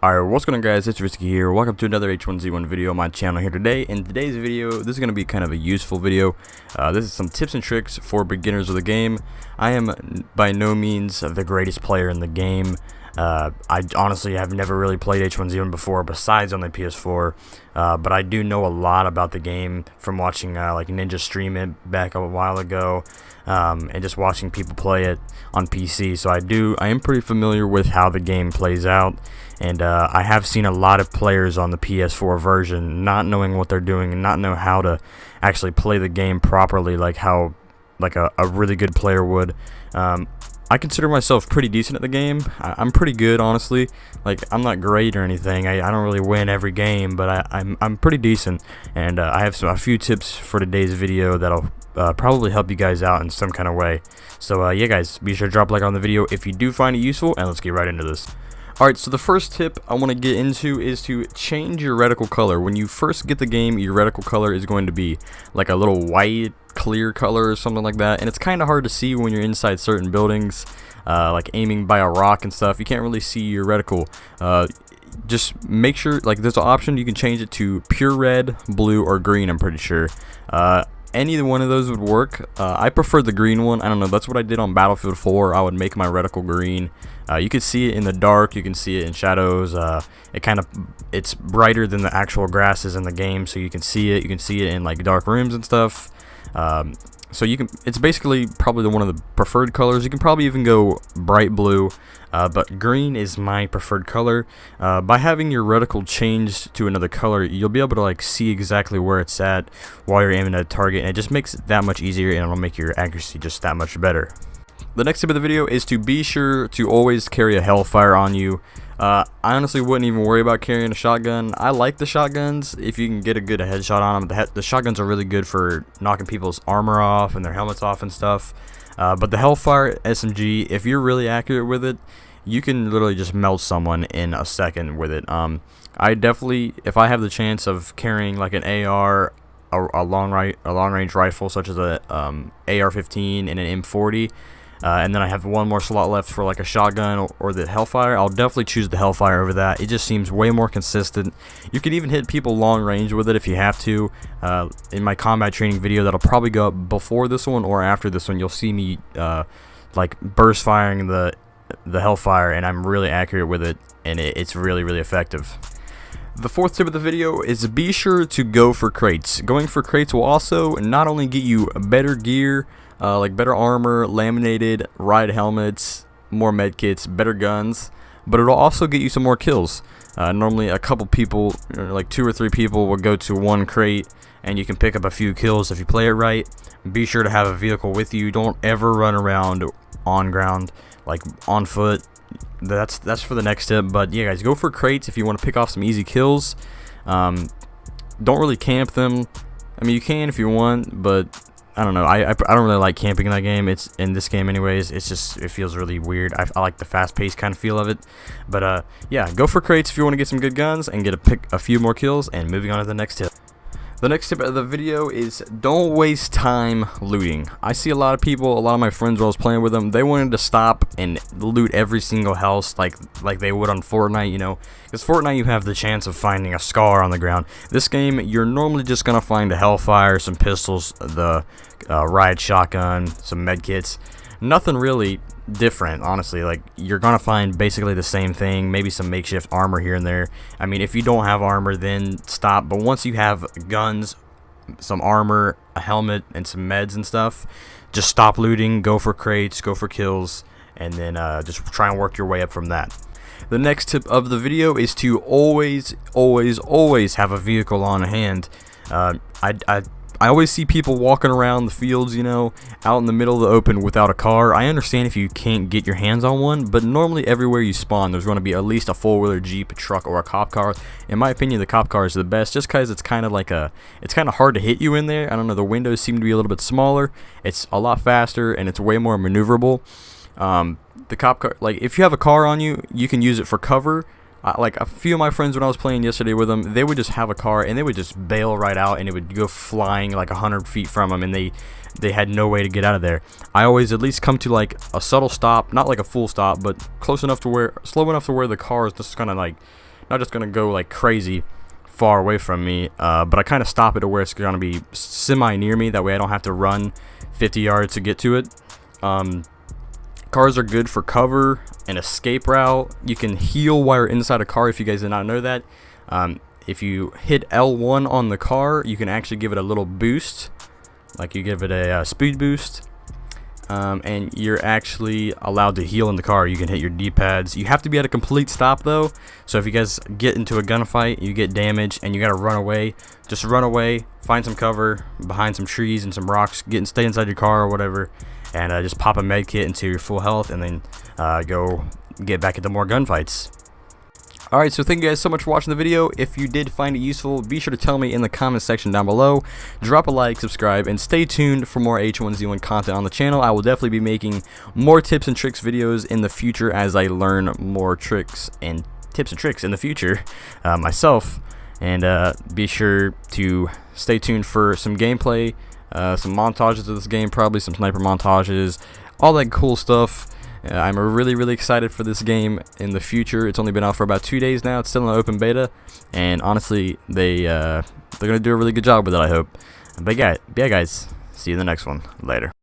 Alright, what's going on, guys? It's Risky here. Welcome to another H1Z1 video on my channel here today. In today's video, this is going to be kind of a useful video. This is some tips and tricks for beginners of the game. I am by no means the greatest player in the game. I honestly have never really played H1Z1 before besides on the PS4, but I do know a lot about the game from watching like Ninja stream it back a while ago, and just watching people play it on PC. So I am pretty familiar with how the game plays out, and I have seen a lot of players on the PS4 version not knowing what they're doing and not know how to actually play the game properly, like how a really good player would. I consider myself pretty decent at the game. I'm pretty good, honestly. Like, I'm not great or anything. I don't really win every game, but I'm pretty decent. And I have a few tips for today's video that'll probably help you guys out in some kind of way. So yeah, guys, be sure to drop a like on the video if you do find it useful, and let's get right into this. Alright, so the first tip I want to get into is to change your reticle color. When you first get the game, your reticle color is going to be like a little white clear color or something like that, and it's kind of hard to see when you're inside certain buildings, like aiming by a rock and stuff. You can't really see your reticle. Just make sure, like, there's an option you can change it to pure red, blue, or green. I'm pretty sure any one of those would work. I prefer the green one. I don't know, that's what I did on Battlefield 4. I would make my reticle green. You can see it in the dark, you can see it in shadows. It's brighter than the actual grasses in the game, so you can see it in like dark rooms and stuff. So it's basically probably one of the preferred colors. You can probably even go bright blue, but green is my preferred color. By having your reticle changed to another color, you'll be able to like see exactly where it's at while you're aiming at a target, and it just makes it that much easier, and it'll make your accuracy just that much better. The next tip of the video is to be sure to always carry a Hellfire on you. I honestly wouldn't even worry about carrying a shotgun. I like the shotguns if you can get a good headshot on them. The shotguns are really good for knocking people's armor off and their helmets off and stuff. But the Hellfire SMG, if you're really accurate with it, you can literally just melt someone in a second with it. I definitely, if I have the chance of carrying like an AR, a long range rifle such as a AR-15 and an M40, and then I have one more slot left for like a shotgun or the Hellfire, I'll definitely choose the Hellfire over that. It just seems way more consistent. You can even hit people long range with it if you have to. In my combat training video that'll probably go up before this one or after this one, you'll see me like burst firing the Hellfire, and I'm really accurate with it, and it's really effective. The fourth tip of the video is be sure to go for crates. Going for crates will also not only get you better gear, like better armor, laminated, ride helmets, more medkits, better guns, but it'll also get you some more kills. Normally a couple people, like 2 or 3 people, will go to one crate, and you can pick up a few kills if you play it right. Be sure to have a vehicle with you. Don't ever run around on ground, like on foot. That's for the next tip. But yeah, guys, go for crates if you want to pick off some easy kills. Don't really camp them. I mean, you can if you want, but I don't know. I don't really like camping in that game. It's in this game anyways. It feels really weird. I like the fast-paced kind of feel of it. But yeah, go for crates if you want to get some good guns and get a few more kills. And moving on to the next tip. The next tip of the video is don't waste time looting. I see a lot of people, a lot of my friends when I was playing with them, they wanted to stop and loot every single house like they would on Fortnite, you know. Because Fortnite, you have the chance of finding a scar on the ground. This game, you're normally just going to find a Hellfire, some pistols, the riot shotgun, some medkits. Nothing really different, honestly. Like, you're gonna find basically the same thing, maybe some makeshift armor here and there. I mean, if you don't have armor, then stop. But once you have guns, some armor, a helmet, and some meds and stuff, just stop looting, go for crates, go for kills, and then just try and work your way up from that. The next tip of the video is to always have a vehicle on hand. I always see people walking around the fields, you know, out in the middle of the open without a car. I understand if you can't get your hands on one, but normally everywhere you spawn, there's going to be at least a four-wheeler, Jeep, a truck, or a cop car. In my opinion, the cop car is the best, just because it's kind of hard to hit you in there. I don't know, the windows seem to be a little bit smaller. It's a lot faster, and it's way more maneuverable. The cop car, like, if you have a car on you, you can use it for cover. Like a few of my friends when I was playing yesterday with them, they would just have a car and they would just bail right out, and it would go flying like 100 feet from them, and they had no way to get out of there. I always at least come to like a subtle stop, not like a full stop, but slow enough to where the car is just kind of like not just gonna go like crazy far away from me, but I kind of stop it to where it's gonna be semi near me. That way I don't have to run 50 yards to get to it. Cars are good for cover and escape route. You can heal while you're inside a car if you guys did not know that. If you hit L1 on the car, you can actually give it a little boost, like you give it a speed boost, and you're actually allowed to heal in the car. You can hit your D-pads. You have to be at a complete stop though, so if you guys get into a gunfight, you get damaged and you gotta run away, just run away, find some cover behind some trees and some rocks, stay inside your car or whatever, and just pop a med kit until you're full health, and then go get back into more gunfights. Alright, so thank you guys so much for watching the video. If you did find it useful, be sure to tell me in the comment section down below. Drop a like, subscribe, and stay tuned for more H1Z1 content on the channel. I will definitely be making more tips and tricks videos in the future as I learn more tricks and tips and tricks in the future myself. And be sure to stay tuned for some gameplay, some montages of this game, probably some sniper montages, all that cool stuff. I'm really excited for this game in the future. It's only been out for about 2 days now. It's still in open beta, and honestly, they're gonna do a really good job with it, I hope. But yeah, guys, see you in the next one. Later.